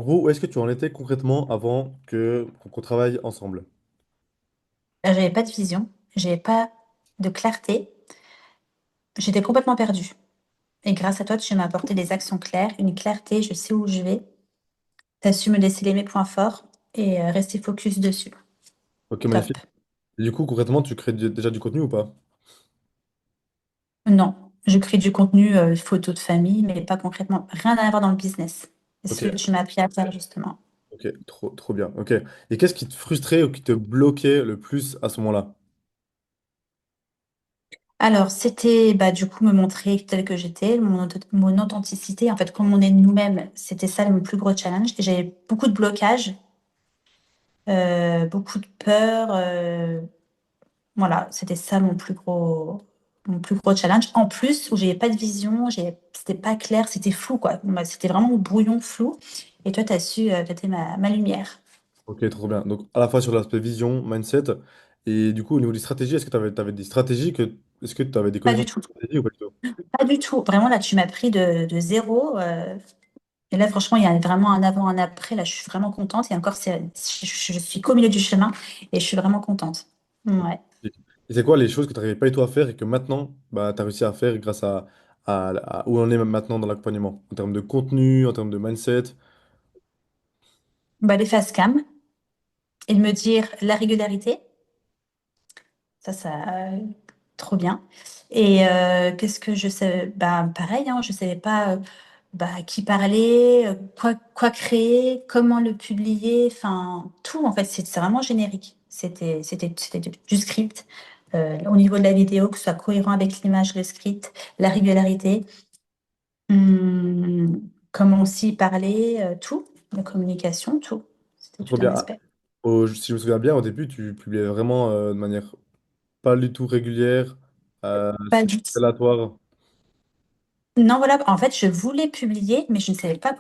gros, où est-ce que tu en étais concrètement avant qu'on travaille ensemble? J'avais pas de vision, j'avais pas de clarté, j'étais complètement perdue et grâce à toi, tu m'as apporté des actions claires, une clarté, je sais où je vais. Tu as su me déceler mes points forts et rester focus dessus. Ok, Top. magnifique. Et du coup, concrètement, tu crées déjà du contenu ou pas? Non, je crée du contenu, photos de famille, mais pas concrètement, rien à voir dans le business. C'est Ok, ce que tu m'as appris à faire justement. ok, trop bien. Ok. Et qu'est-ce qui te frustrait ou qui te bloquait le plus à ce moment-là? Alors, c'était bah, du coup me montrer telle que j'étais, mon authenticité. En fait, comme on est nous-mêmes, c'était ça le plus gros challenge. Et j'avais beaucoup de blocages, beaucoup de peur. Voilà, c'était ça mon plus gros challenge. En plus, où j'avais pas de vision, c'était pas clair, c'était flou, quoi. Bah, c'était vraiment brouillon flou. Et toi, tu as su jeter ma lumière. Ok, trop bien. Donc, à la fois sur l'aspect vision, mindset, et du coup, au niveau des stratégies, est-ce que tu avais des stratégies est-ce que tu avais des Pas du connaissances tout. en stratégie ou pas du tout? Pas du tout. Vraiment, là, tu m'as pris de zéro. Et là, franchement, il y a vraiment un avant, un après. Là, je suis vraiment contente. Et encore, je suis qu'au milieu du chemin et je suis vraiment contente. Ouais. Et c'est quoi les choses que tu n'arrivais pas du tout à faire et que maintenant, bah, tu as réussi à faire grâce à où on est même maintenant dans l'accompagnement, en termes de contenu, en termes de mindset? Bah, les face cam et de me dire la régularité. Trop bien. Et qu'est-ce que je sais? Bah, pareil, hein, je ne savais pas bah, à qui parler, quoi créer, comment le publier, enfin, tout, en fait, c'est vraiment générique. C'était du script. Au niveau de la vidéo, que ce soit cohérent avec l'image, le script, la régularité, comment aussi parler, tout, la communication, tout. C'était Trop tout un bien. Ah, aspect. si je me souviens bien, au début, tu publiais vraiment de manière pas du tout régulière, Pas c'était du tout. aléatoire. Non, voilà, en fait, je voulais publier, mais je ne savais pas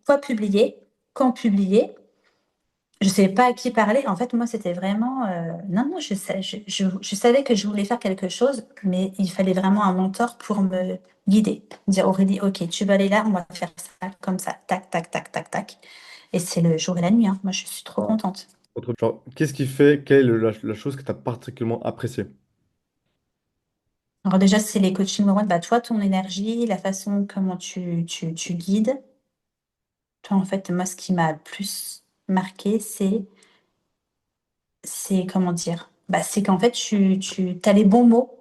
quoi publier, quand publier. Je ne savais pas à qui parler. En fait, moi, c'était vraiment. Non, non, je savais que je voulais faire quelque chose, mais il fallait vraiment un mentor pour me guider. Dire Aurélie, OK, tu vas aller là, on va faire ça, comme ça, tac, tac, tac, tac, tac. Et c'est le jour et la nuit, hein. Moi, je suis trop Ah, contente. genre, qu'est-ce qui fait, quelle est la chose que tu as particulièrement appréciée? Alors, déjà, c'est les coachings one, bah, toi, ton énergie, la façon comment tu guides. Toi, en fait, moi, ce qui m'a le plus marqué, c'est comment dire? Bah, c'est qu'en fait, tu as les bons mots.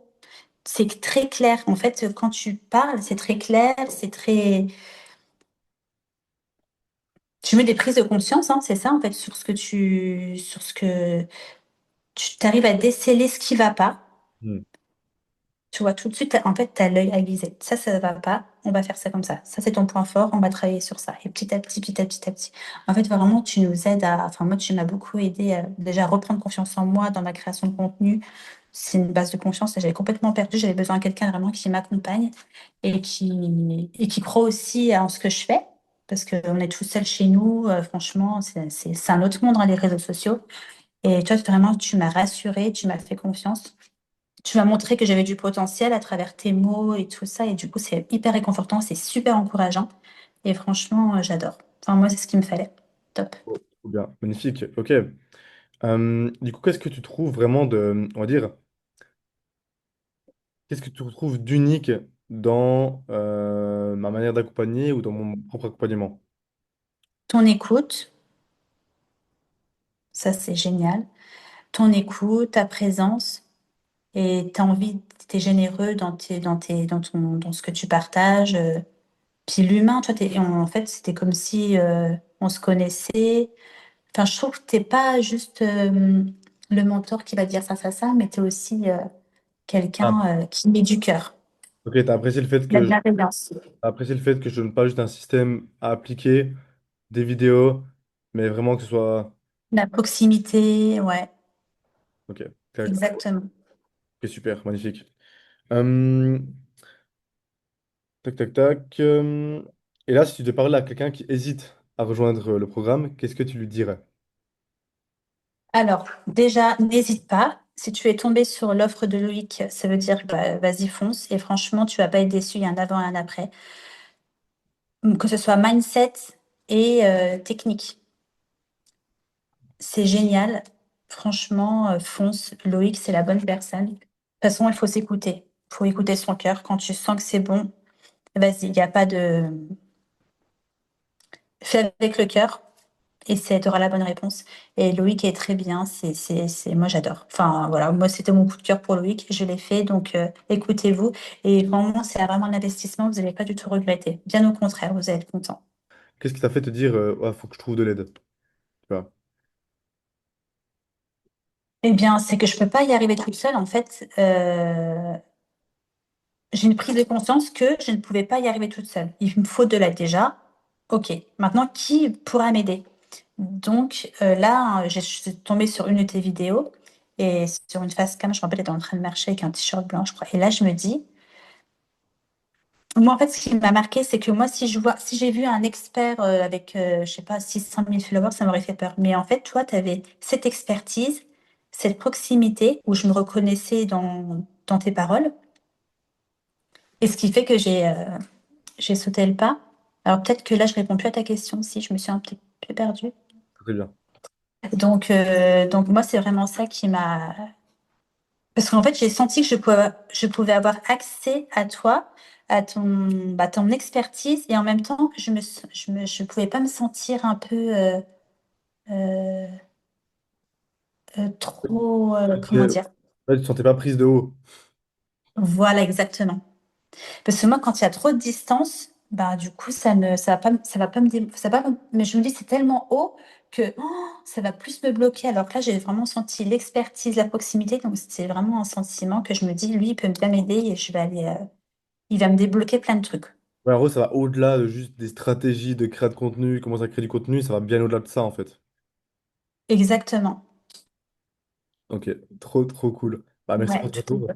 C'est très clair. En fait, quand tu parles, c'est très clair, c'est très. Tu mets des prises de conscience, hein, c'est ça, en fait, sur ce que tu arrives à déceler ce qui va pas. Hmm. Tu vois, tout de suite, en fait, tu as l'œil aiguisé. Ça va pas, on va faire ça comme ça. Ça, c'est ton point fort, on va travailler sur ça. Et petit à petit, petit à petit, petit à petit. En fait, vraiment, tu nous aides à. Enfin, moi, tu m'as beaucoup aidé déjà à reprendre confiance en moi dans ma création de contenu. C'est une base de confiance. J'avais complètement perdu. J'avais besoin de quelqu'un vraiment qui m'accompagne et qui croit aussi en ce que je fais. Parce qu'on est tout seul chez nous. Franchement, c'est un autre monde, hein, les réseaux sociaux. Et toi, vraiment, tu m'as rassurée, tu m'as fait confiance. Tu m'as montré que j'avais du potentiel à travers tes mots et tout ça. Et du coup, c'est hyper réconfortant, c'est super encourageant. Et franchement, j'adore. Enfin, moi, c'est ce qu'il me fallait. Top. Oh, trop bien, magnifique. Ok. Du coup, qu'est-ce que tu trouves vraiment on va dire, qu'est-ce que tu trouves d'unique dans ma manière d'accompagner ou dans mon propre accompagnement? Ton écoute, ça, c'est génial. Ton écoute, ta présence. Et tu as envie, tu es généreux dans ce que tu partages. Puis l'humain, toi, en fait, c'était comme si on se connaissait. Enfin, je trouve que t'es pas juste le mentor qui va dire ça, mais tu es aussi Ah, quelqu'un qui met du cœur, ok, tu as apprécié le fait de la que bienveillance, t'as apprécié le fait que je donne pas juste un système à appliquer, des vidéos, mais vraiment que ce soit. la proximité, ouais, Ok, ok, exactement. super, magnifique. Euh, tac, tac, tac. Et là, si tu devais parler à quelqu'un qui hésite à rejoindre le programme, qu'est-ce que tu lui dirais? Alors, déjà, n'hésite pas. Si tu es tombé sur l'offre de Loïc, ça veut dire bah, vas-y, fonce. Et franchement, tu vas pas être déçu. Il y a un avant et un après. Que ce soit mindset et technique. C'est génial. Franchement, fonce. Loïc, c'est la bonne personne. De toute façon, il faut s'écouter. Il faut écouter son cœur. Quand tu sens que c'est bon, vas-y, il n'y a pas de... Fais avec le cœur et tu auras la bonne réponse. Et Loïc est très bien. Moi, j'adore. Enfin, voilà, moi, c'était mon coup de cœur pour Loïc. Je l'ai fait, donc écoutez-vous. Et vraiment, c'est vraiment un investissement. Vous n'allez pas du tout regretter. Bien au contraire, vous allez être content. Qu'est-ce qui t'a fait te dire, ouais, faut que je trouve de l'aide? Tu vois. Eh bien, c'est que je peux pas y arriver toute seule. En fait, j'ai une prise de conscience que je ne pouvais pas y arriver toute seule. Il me faut de l'aide déjà. Ok. Maintenant, qui pourra m'aider? Donc là, je suis tombée sur une de tes vidéos et sur une face cam, je me rappelle, elle était en train de marcher avec un t-shirt blanc, je crois. Et là, je me dis, moi, en fait, ce qui m'a marqué, c'est que moi, si j'ai vu un expert avec, je sais pas, 600 000 followers, ça m'aurait fait peur. Mais en fait, toi, tu avais cette expertise, cette proximité où je me reconnaissais dans tes paroles. Et ce qui fait que j'ai sauté le pas. Alors peut-être que là, je réponds plus à ta question, si je me suis un petit peu perdue. Très bien. Donc moi, c'est vraiment ça qui m'a... Parce qu'en fait, j'ai senti que je pouvais avoir accès à toi, à ton expertise, et en même temps, je pouvais pas me sentir un peu euh, trop, comment dire? Ouais, tu te sentais pas prise de haut. Voilà, exactement. Parce que moi, quand il y a trop de distance, bah, du coup, ça va pas mais je me dis, c'est tellement haut que ça va plus me bloquer. Alors que là, j'ai vraiment senti l'expertise, la proximité. Donc, c'est vraiment un sentiment que je me dis, lui, il peut bien m'aider et il va me débloquer plein de trucs. Ouais, en gros, ça va au-delà de juste des stratégies de créer de contenu, comment ça crée du contenu, ça va bien au-delà de ça, en fait. Exactement. Ok, trop, trop cool. Bah, merci Ouais, pour ce tout. retour.